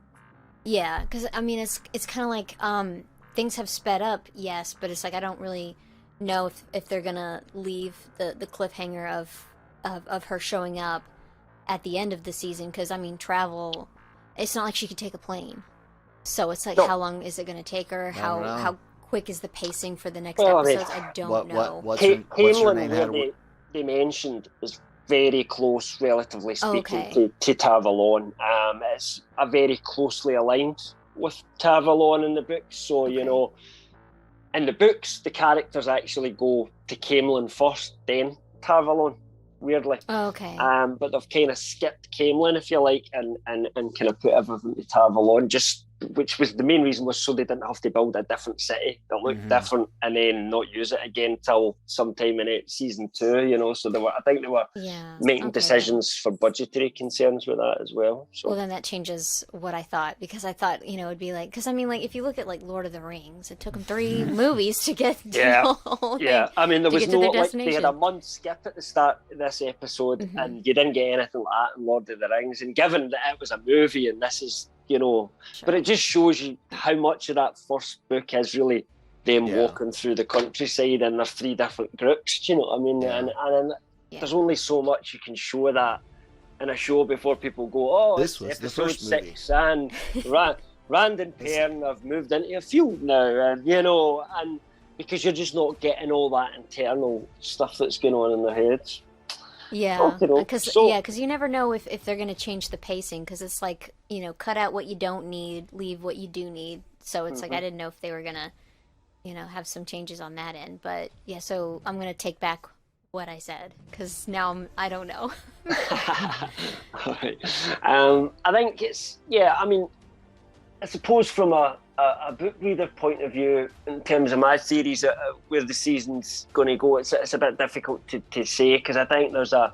Yeah, because it's kind of like things have sped up, yes, but it's like I don't really know if they're gonna leave the cliffhanger of her showing up at the end of the season, because travel, it's not like she could take a plane. So it's like, how long is it going to take her? How quick is the pacing for the next episodes? I don't know. What's her name? They mentioned is very close, relatively speaking, to Tavalon. It's a very closely aligned with Tavalon in the books. So, in the books, the characters actually go to Camelin first, then Tavalon, weirdly. Okay. But they've kind of skipped Camelin, if you like, and kind of put everything to Tavalon, just which was the main reason, was so they didn't have to build a different city that looked different and then not use it again till sometime in season 2, you know. So I think they were making decisions for budgetary concerns with that as well. So well, then that changes what I thought, because I thought, you know, it'd be like, because I mean, like, if you look at like Lord of the Rings, it took them 3 movies to get to the whole thing, I mean, there was no, like, they had a month skip at the start of this episode, and you didn't get anything like that in Lord of the Rings. And given that it was a movie and this is, you know, but it just shows you how much of that first book is really them walking through the countryside, and there's 3 different groups. Do you know what I mean? And there's only so much you can show that in a show before people go, oh, this was episode 6, and Rand and Perrin have moved into a field now, and you know, and because you're just not getting all that internal stuff that's going on in their heads. Yeah, because you never know if they're going to change the pacing, because it's like, you know, cut out what you don't need, leave what you do need. So it's like, I didn't know if they were going to, you know, have some changes on that end. But yeah, so I'm going to take back what I said, because now I don't know. All right. I think it's, I mean, I suppose from a book reader point of view, in terms of my theories where the season's going to go, it's a bit difficult to say, because I think there's a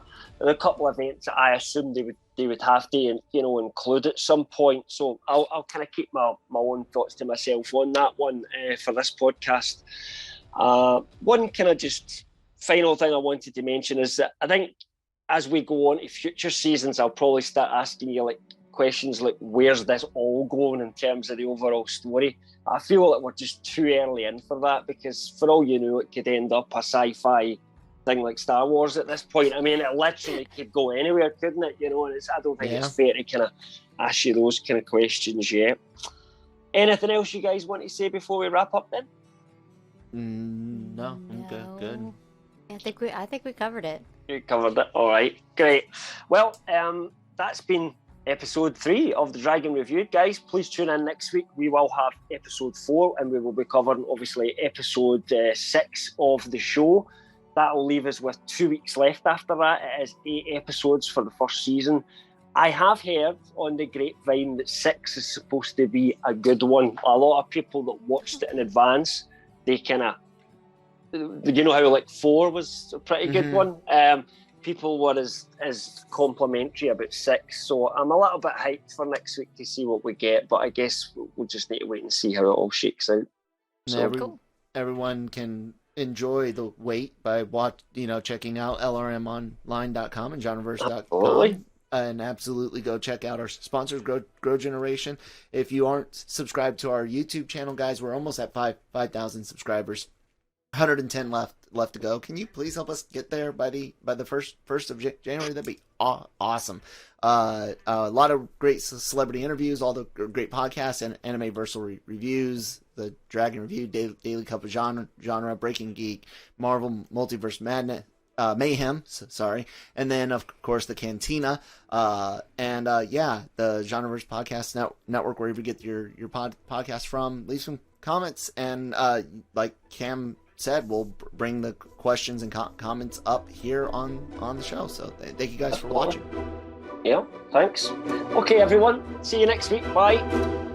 couple of events that I assume they would have to, you know, include at some point. So I'll kind of keep my own thoughts to myself on that one for this podcast. One kind of just final thing I wanted to mention is that I think as we go on to future seasons, I'll probably start asking you like questions like, where's this all going in terms of the overall story? I feel like we're just too early in for that, because for all you know, it could end up a sci-fi thing like Star Wars at this point. I mean, it literally could go anywhere, couldn't it? You know, and I don't think it's fair to kind of ask you those kind of questions yet. Anything else you guys want to say before we wrap up then? No, I'm good. I think we covered it. You covered it. All right, great. Well, that's been episode 3 of the Dragon Reviewed. Guys, please tune in next week. We will have episode 4, and we will be covering obviously episode 6 of the show. That will leave us with 2 weeks left after that. It is 8 episodes for the first season. I have heard on the grapevine that 6 is supposed to be a good one. A lot of people that watched it in advance, they kind of, you know how like 4 was a pretty good one? People were as complimentary about 6, so I'm a little bit hyped for next week to see what we get, but I guess we'll just need to wait and see how it all shakes out. So everyone can enjoy the wait by checking out lrmonline.com and genreverse.com. And absolutely go check out our sponsors, Grow Generation. If you aren't subscribed to our YouTube channel, guys, we're almost at 5,000 subscribers. 110 left to go. Can you please help us get there by the first of January? That'd be awesome. A lot of great celebrity interviews, all the great podcasts and Animeversal reviews, the Dragon Review, Daily Cup of Genre, Breaking Geek, Marvel Multiverse Madness, Mayhem, sorry, and then of course the Cantina, the Genreverse Podcast Network, wherever you get your podcast from. Leave some comments, and like Cam said, we'll bring the questions and comments up here on the show. So thank you guys for watching. Yeah, thanks. Okay, everyone. See you next week. Bye.